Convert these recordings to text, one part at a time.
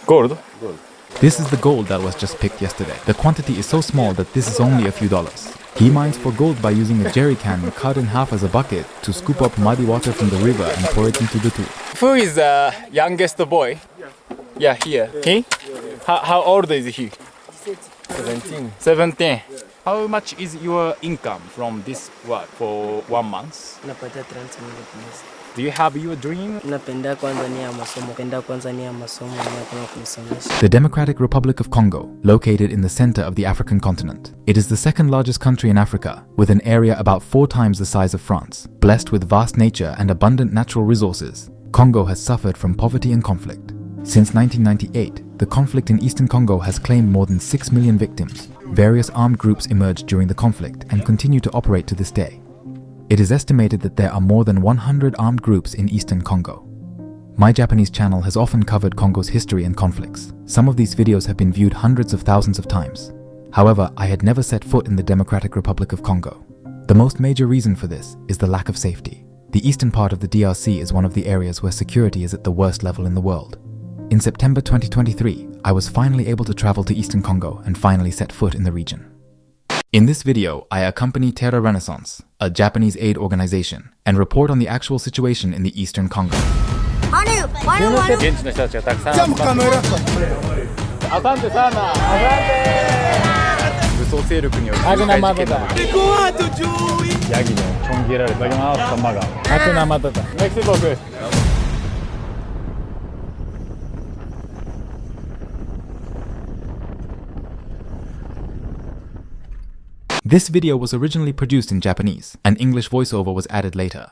Gold? Gold. This is the gold that was just picked yesterday. The quantity is so small that this is only a few dollars. He mines for gold by using a jerry can cut in half as a bucket to scoop up muddy water from the river and pour it into the tool. Who is the youngest boy? Yeah, here. He? How old is he? 17. 17. How much is your income from this work for 1 month? Napata 30 mil kwa mwezi. Do you have your dream? Napenda kwanza nia masomo. Napenda kwanza nia masomo na kama kunisomesha. The Democratic Republic of Congo, located in the center of the African continent. It is the second largest country in Africa, with an area about 4 times the size of France. Blessed with vast nature and abundant natural resources, Congo has suffered from poverty and conflict. Since 1998, the conflict in eastern Congo has claimed more than 6 million victims. Various armed groups emerged during the conflict and continue to operate to this day. It is estimated that there are more than 100 armed groups in eastern Congo. My Japanese channel has often covered Congo's history and conflicts. Some of these videos have been viewed hundreds of thousands of times. However, I had never set foot in the Democratic Republic of Congo. The most major reason for this is the lack of safety. The eastern part of the DRC is one of the areas where security is at the worst level in the world. In September 2023, I was finally able to travel to eastern Congo and finally set foot in the region. In this video, I accompany Terra Renaissance, a Japanese aid organization, and report on the actual situation in the eastern Congo. 現地の人たちがたくさん集まってアサンテサーナ武装勢力による破壊事件などがヤギのちょん切られた頭が悪なまただメキシコク This video was originally produced in Japanese. An English voiceover was added later.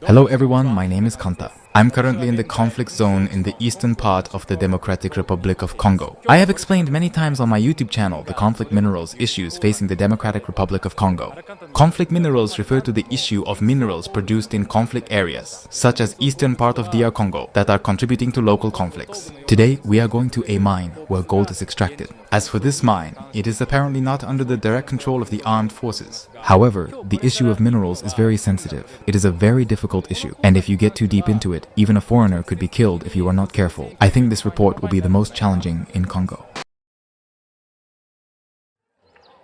Hello everyone, my name is Kanta. I'm currently in the conflict zone in the eastern part of the Democratic Republic of Congo. I have explained many times on my YouTube channel the conflict minerals issues facing the Democratic Republic of Congo. Conflict minerals refer to the issue of minerals produced in conflict areas, such as eastern part of DR Congo, that are contributing to local conflicts. Today, we are going to a mine where gold is extracted. As for this mine, it is apparently not under the direct control of the armed forces. However, the issue of minerals is very sensitive. It is a very difficult issue, and if you get too deep into it, even a foreigner could be killed if you are not careful. I think this report will be the most challenging in Congo.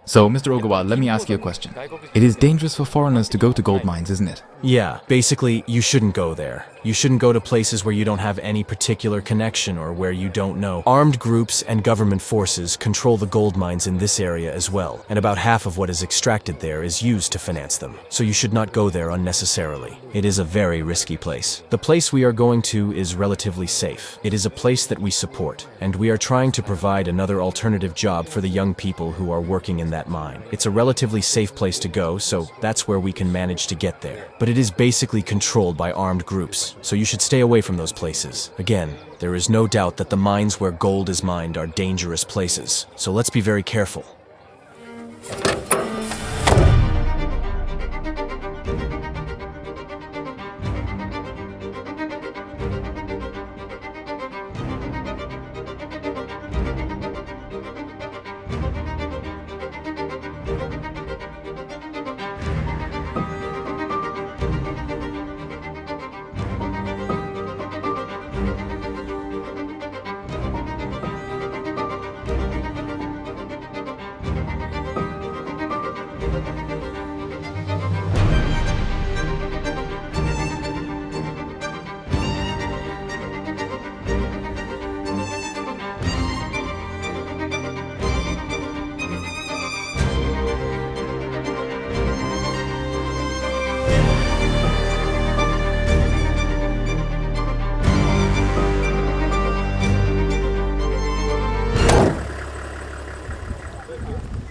So, Mr. Ogawa, let me ask you a question. It is dangerous for foreigners to go to gold mines, isn't it? Yeah, basically, you shouldn't go there. You shouldn't go to places where you don't have any particular connection or where you don't know. Armed groups and government forces control the gold mines in this area as well, and about half of what is extracted there is used to finance them. So you should not go there unnecessarily. It is a very risky place. The place we are going to is relatively safe. It is a place that we support, and we are trying to provide another alternative job for the young people who are working in that mine. It's a relatively safe place to go, so that's where we can manage to get there. But it is basically controlled by armed groups, so you should stay away from those places. Again, there is no doubt that the mines where gold is mined are dangerous places, so let's be very careful.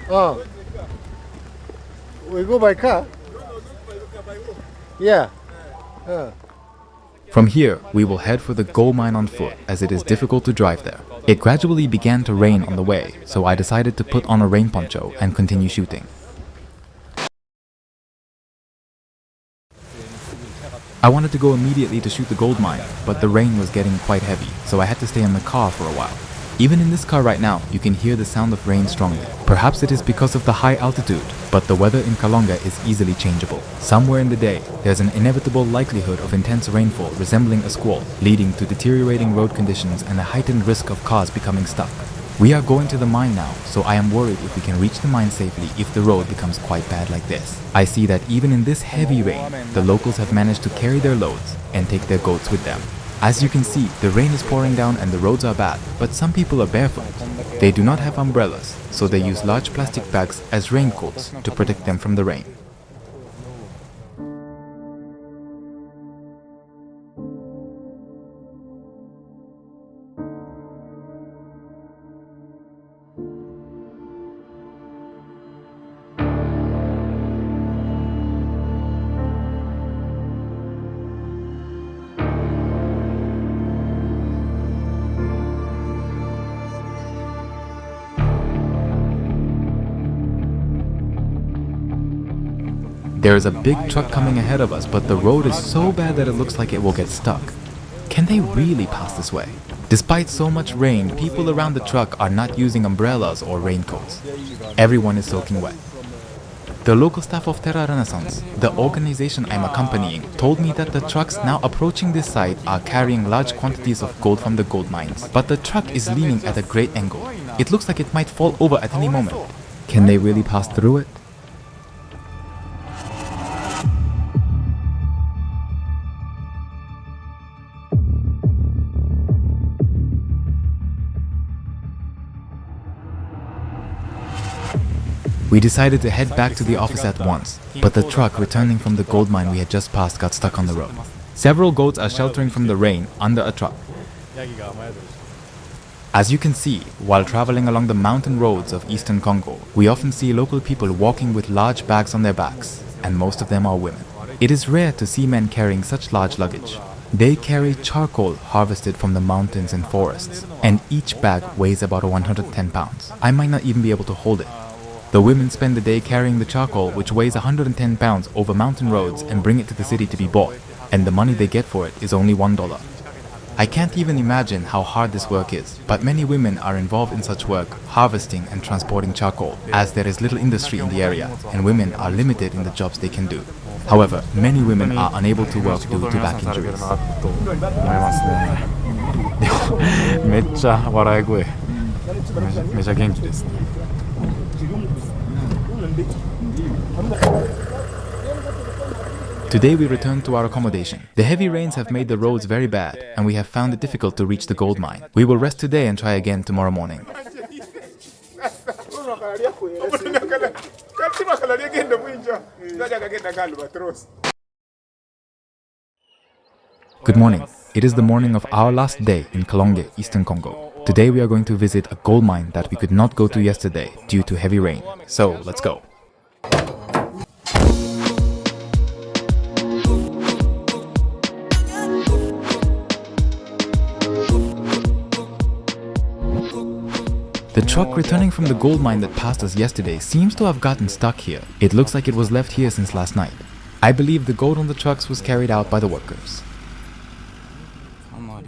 Oh. We go by car? Yeah. From here, we will head for the gold mine on foot, as it is difficult to drive there. It gradually began to rain on the way, so I decided to put on a rain poncho and continue shooting. I wanted to go immediately to shoot the gold mine, but the rain was getting quite heavy, so I had to stay in the car for a while. Even in this car right now, you can hear the sound of rain strongly. Perhaps it is because of the high altitude, but the weather in Kalonga is easily changeable. Somewhere in the day, there's an inevitable likelihood of intense rainfall resembling a squall, leading to deteriorating road conditions and a heightened risk of cars becoming stuck. We are going to the mine now, so I am worried if we can reach the mine safely if the road becomes quite bad like this. I see that even in this heavy rain, the locals have managed to carry their loads and take their goats with them. As you can see, the rain is pouring down and the roads are bad, but some people are barefoot. They do not have umbrellas, so they use large plastic bags as raincoats to protect them from the rain. There is a big truck coming ahead of us, but the road is so bad that it looks like it will get stuck. Can they really pass this way? Despite so much rain, people around the truck are not using umbrellas or raincoats. Everyone is soaking wet. The local staff of Terra Renaissance, the organization I'm accompanying, told me that the trucks now approaching this site are carrying large quantities of gold from the gold mines. But the truck is leaning at a great angle. It looks like it might fall over at any moment. Can they really pass through it? We decided to head back to the office at once, but the truck returning from the gold mine we had just passed got stuck on the road. Several goats are sheltering from the rain under a truck. As you can see, while traveling along the mountain roads of eastern Congo, we often see local people walking with large bags on their backs, and most of them are women. It is rare to see men carrying such large luggage. They carry charcoal harvested from the mountains and forests, and each bag weighs about 110 pounds. I might not even be able to hold it. The women spend the day carrying the charcoal, which weighs 110 pounds, over mountain roads and bring it to the city to be bought, and the money they get for it is only $1. I can't even imagine how hard this work is, but many women are involved in such work, harvesting and transporting charcoal, as there is little industry in the area, and women are limited in the jobs they can do. However, many women are unable to work due to back injuries. めっちゃ笑い声。めちゃ元気ですね。Today we return to our accommodation. The heavy rains have made the roads very bad, and we have found it difficult to reach the gold mine. We will rest today and try again tomorrow morning. Good morning. It is the morning of our last day in Kalonge, Eastern Congo. Today we are going to visit a gold mine that we could not go to yesterday due to heavy rain. So let's go. The truck returning from the gold mine that passed us yesterday seems to have gotten stuck here. It looks like it was left here since last night. I believe the gold on the trucks was carried out by the workers.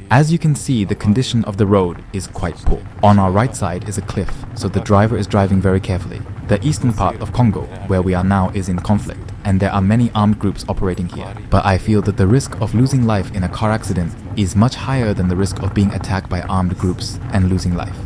As you can see, the condition of the road is quite poor. On our right side is a cliff, so the driver is driving very carefully. The eastern part of Congo, where we are now, is in conflict, and there are many armed groups operating here. But I feel that the risk of losing life in a car accident is much higher than the risk of being attacked by armed groups and losing life.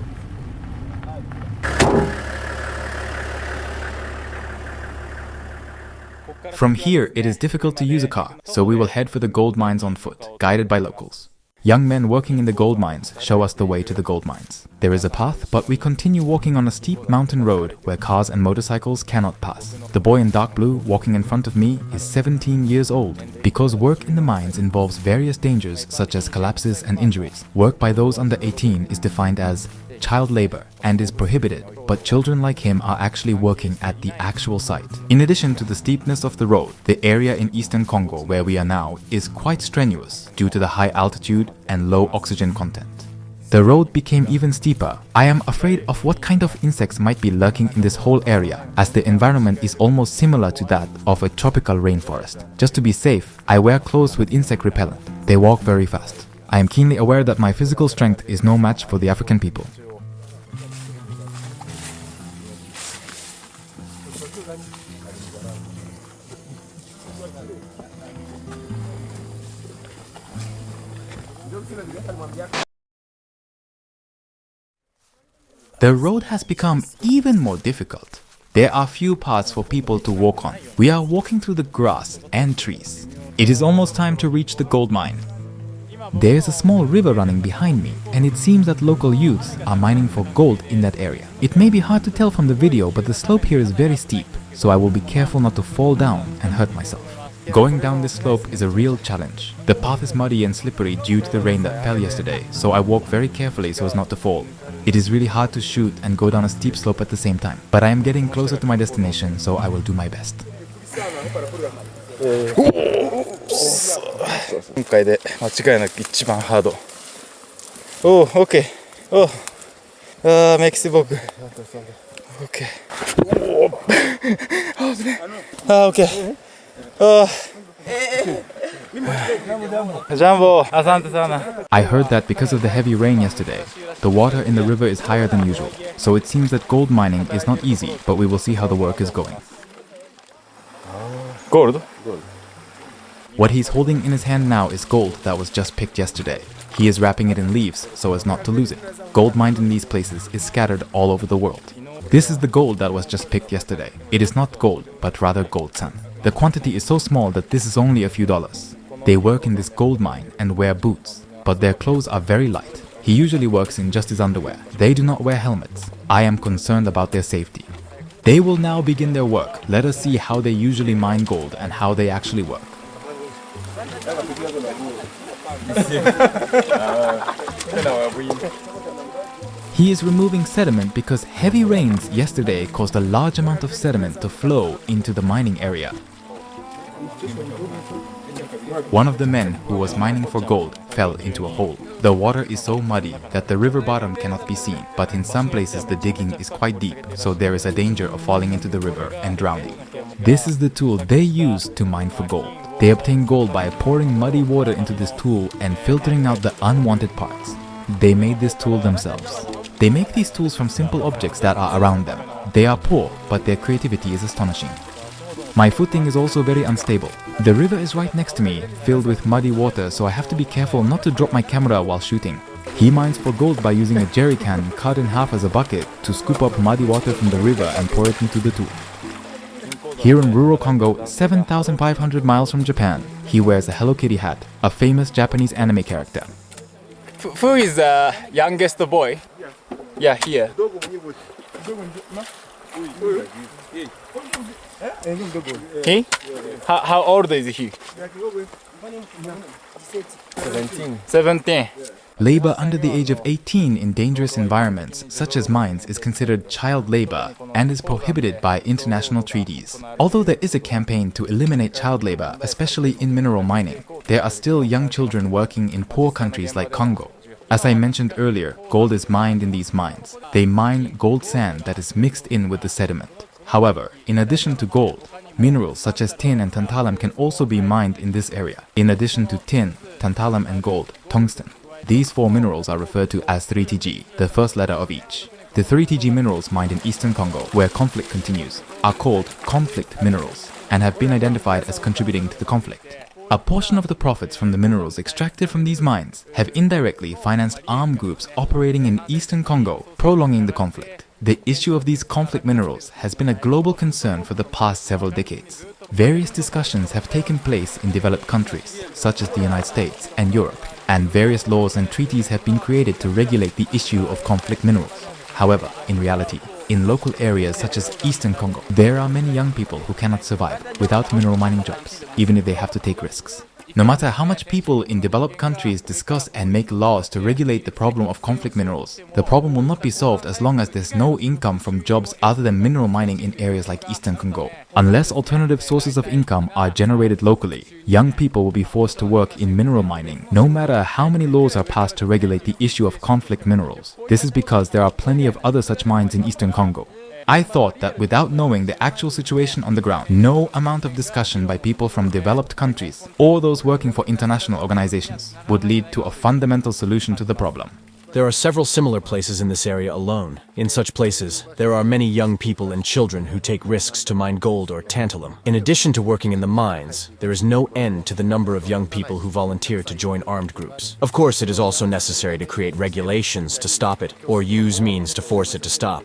From here, it is difficult to use a car, so we will head for the gold mines on foot, guided by locals. Young men working in the gold mines show us the way to the gold mines. There is a path, but we continue walking on a steep mountain road where cars and motorcycles cannot pass. The boy in dark blue walking in front of me is 17 years old. Because work in the mines involves various dangers such as collapses and injuries, work by those under 18 is defined as child labor and is prohibited, but children like him are actually working at the actual site. In addition to the steepness of the road, the area in eastern Congo where we are now is quite strenuous due to the high altitude and low oxygen content. The road became even steeper. I am afraid of what kind of insects might be lurking in this whole area, as the environment is almost similar to that of a tropical rainforest. Just to be safe, I wear clothes with insect repellent. They walk very fast. I am keenly aware that my physical strength is no match for the African people. The road has become even more difficult. There are few paths for people to walk on. We are walking through the grass and trees. It is almost time to reach the gold mine. There is a small river running behind me, and it seems that local youths are mining for gold in that area. It may be hard to tell from the video, but the slope here is very steep, so I will be careful not to fall down and hurt myself. Going down this slope is a real challenge. The path is muddy and slippery due to the rain that fell yesterday, so I walk very carefully so as not to fall. It is really hard to shoot and go down a steep slope at the same time, but I am getting closer to my destination, so I will do my best. 今回で間違いなく一番ハード。おお、OK。おあ、メキシ僕。OK。おお、あぶね。あ、OK。あ。Jumbo, asante sana. I heard that because of the heavy rain yesterday, the water in the river is higher than usual, so it seems that gold mining is not easy, but we will see how the work is going. Gold? What he's holding in his hand now is gold that was just picked yesterday. He is wrapping it in leaves so as not to lose it. Gold mined in these places is scattered all over the world. This is the gold that was just picked yesterday. It is not gold, but rather gold sand. The quantity is so small that this is only a few dollars. They work in this gold mine and wear boots, but their clothes are very light. He usually works in just his underwear. They do not wear helmets. I am concerned about their safety. They will now begin their work. Let us see how they usually mine gold and how they actually work. He is removing sediment because heavy rains yesterday caused a large amount of sediment to flow into the mining area. One of the men who was mining for gold fell into a hole. The water is so muddy that the river bottom cannot be seen, but in some places the digging is quite deep, so there is a danger of falling into the river and drowning. This is the tool they use to mine for gold. They obtain gold by pouring muddy water into this tool and filtering out the unwanted parts. They made this tool themselves. They make these tools from simple objects that are around them. They are poor, but their creativity is astonishing. My footing is also very unstable. The river is right next to me, filled with muddy water, so I have to be careful not to drop my camera while shooting. He mines for gold by using a jerry can cut in half as a bucket to scoop up muddy water from the river and pour it into the tool. Here in rural Congo, 7,500 miles from Japan, he wears a Hello Kitty hat, a famous Japanese anime character. Who is the youngest boy? Yeah, here. He? How old is he? 17. Labor under the age of 18 in dangerous environments, such as mines, is considered child labor and is prohibited by international treaties. Although there is a campaign to eliminate child labor, especially in mineral mining, there are still young children working in poor countries like Congo. As I mentioned earlier, gold is mined in these mines. They mine gold sand that is mixed in with the sediment. However, in addition to gold, minerals such as tin and tantalum can also be mined in this area. In addition to tin, tantalum and gold, tungsten. These four minerals are referred to as 3Tg, the first letter of each. The 3Tg minerals mined in eastern Congo, where conflict continues, are called conflict minerals and have been identified as contributing to the conflict. A portion of the profits from the minerals extracted from these mines have indirectly financed armed groups operating in eastern Congo, prolonging the conflict. The issue of these conflict minerals has been a global concern for the past several decades. Various discussions have taken place in developed countries, such as the United States and Europe, and various laws and treaties have been created to regulate the issue of conflict minerals. However, in reality, in local areas such as eastern Congo, there are many young people who cannot survive without mineral mining jobs, even if they have to take risks. No matter how much people in developed countries discuss and make laws to regulate the problem of conflict minerals, the problem will not be solved as long as there's no income from jobs other than mineral mining in areas like eastern Congo. Unless alternative sources of income are generated locally, young people will be forced to work in mineral mining, no matter how many laws are passed to regulate the issue of conflict minerals. This is because there are plenty of other such mines in eastern Congo. I thought that without knowing the actual situation on the ground, no amount of discussion by people from developed countries or those working for international organizations would lead to a fundamental solution to the problem. There are several similar places in this area alone. In such places, there are many young people and children who take risks to mine gold or tantalum. In addition to working in the mines, there is no end to the number of young people who volunteer to join armed groups. Of course, it is also necessary to create regulations to stop it, or use means to force it to stop.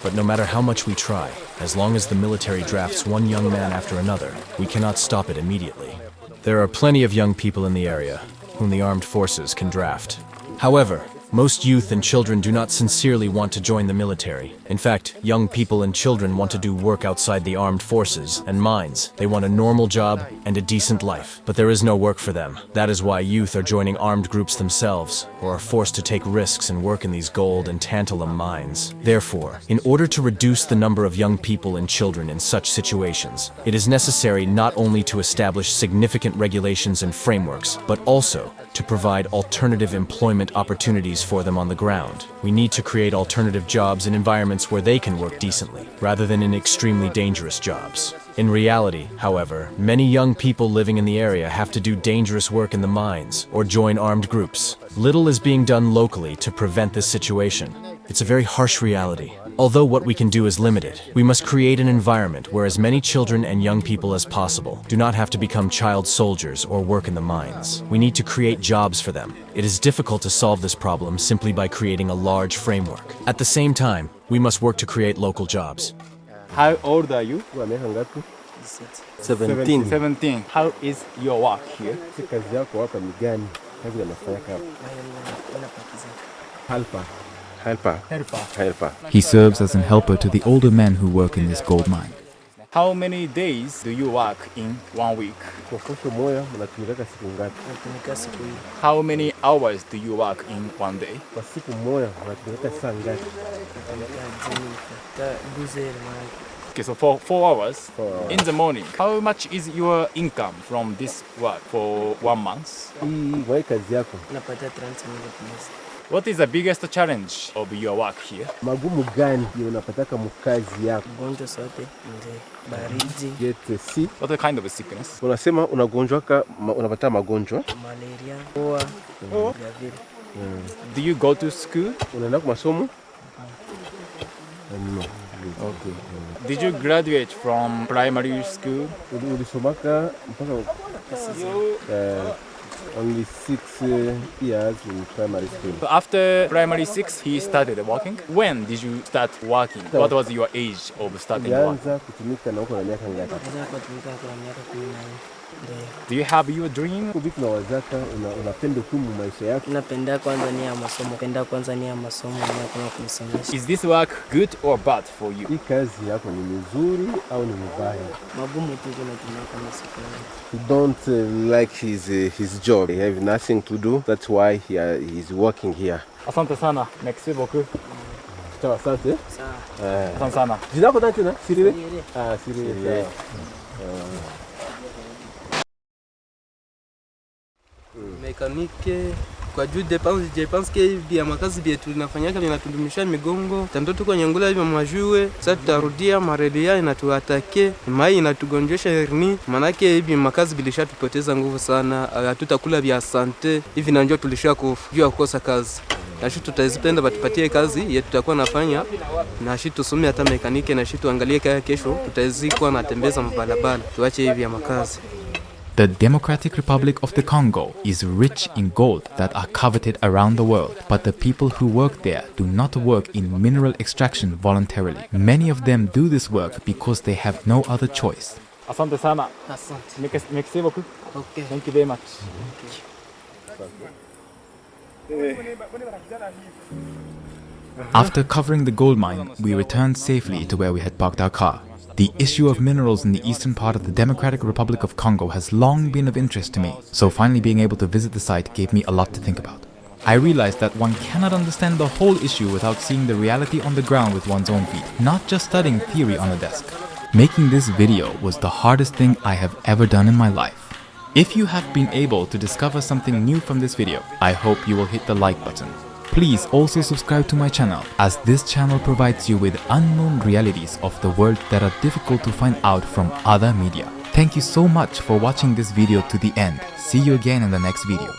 But no matter how much we try, as long as the military drafts one young man after another, we cannot stop it immediately. There are plenty of young people in the area whom the armed forces can draft. However, most youth and children do not sincerely want to join the military. In fact, young people and children want to do work outside the armed forces and mines. They want a normal job and a decent life. But there is no work for them. That is why youth are joining armed groups themselves, or are forced to take risks and work in these gold and tantalum mines. Therefore, in order to reduce the number of young people and children in such situations, it is necessary not only to establish significant regulations and frameworks, but also to provide alternative employment opportunities for them on the ground. We need to create alternative jobs in environments where they can work decently, rather than in extremely dangerous jobs. In reality, however, many young people living in the area have to do dangerous work in the mines or join armed groups. Little is being done locally to prevent this situation. It's a very harsh reality. Although what we can do is limited, we must create an environment where as many children and young people as possible do not have to become child soldiers or work in the mines. We need to create jobs for them. It is difficult to solve this problem simply by creating a large framework. At the same time, we must work to create local jobs. How old are you? 17. 17. How is your work here? Kazi yako hapa ni gani? Kazi unafanya hapa? Helper. He serves as an helper to the older men who work in this gold mine. How many days do you work in 1 week? Kwa posho moja mnatumika siku ngapi? Natumika siku hii. How many hours do you work in 1 day? Kwa siku moja mnatumika saa ngapi? Okay, so for 4 hours in the morning. How much is your income from this work for 1 month? Hii kazi yako. Napata 30 minutes. What is the biggest challenge of your work here? Magumu gani unapataka mkazi yako? Gonjwa sote nje, baridi. Get sick. What kind of sickness? Unasema unagonjwaka unapata magonjwa? Malaria, hoa, vile. Do you go to school? Unaenda kwa masomo? No. Okay. Did you graduate from primary school? Ulisomaka mpaka only 6 years in primary school. So after primary 6, he started working. When did you start working? What was your age of starting work? Ulianza kutumika na uko na miaka ngapi? Naweza kutumika kwa miaka 14. Do you have your dream? Vipi unawazaka unapenda kumu maisha yako? Napenda kwanza ni ya masomo. Napenda kwanza ni ya masomo na kama kunisomesha. Is this work good or bad for you? Hii kazi yako ni nzuri au ni mbaya? Magumu tu tunatumia kama siku. He don't like his job. He have nothing to do. That's why he's working here. Asante sana. Merci beaucoup. Ciao, asante. Sawa. Asante sana. Jina lako nani tena? Sirire? Sirire. Sirire. Mekanike kwa juu je pense que bia makazi bia tunafanyaka vinatudumisha migongo tanto tuko nyangula hivi majue sasa tutarudia marelia inatuatake mai inatugonjesha herni manake hivi makazi bilisha tupoteza nguvu sana hatutakula vya sante hivi na njoo tulisha kujua kukosa kazi na shi tutazipenda batupatie kazi yetu tutakuwa nafanya na shi tusome hata mekanike na shi tuangalie kaya kesho tutazikuwa natembeza mabalabala tuache hivi ya makazi. The Democratic Republic of the Congo is rich in gold that are coveted around the world, but the people who work there do not work in mineral extraction voluntarily. Many of them do this work because they have no other choice. Asante sana. Asante. Merci beaucoup. Okay. Thank you very much. After covering the gold mine, we returned safely to where we had parked our car. The issue of minerals in the eastern part of the Democratic Republic of Congo has long been of interest to me, so finally being able to visit the site gave me a lot to think about. I realized that one cannot understand the whole issue without seeing the reality on the ground with one's own feet, not just studying theory on a desk. Making this video was the hardest thing I have ever done in my life. If you have been able to discover something new from this video, I hope you will hit the like button. Please also subscribe to my channel, as this channel provides you with unknown realities of the world that are difficult to find out from other media. Thank you so much for watching this video to the end. See you again in the next video.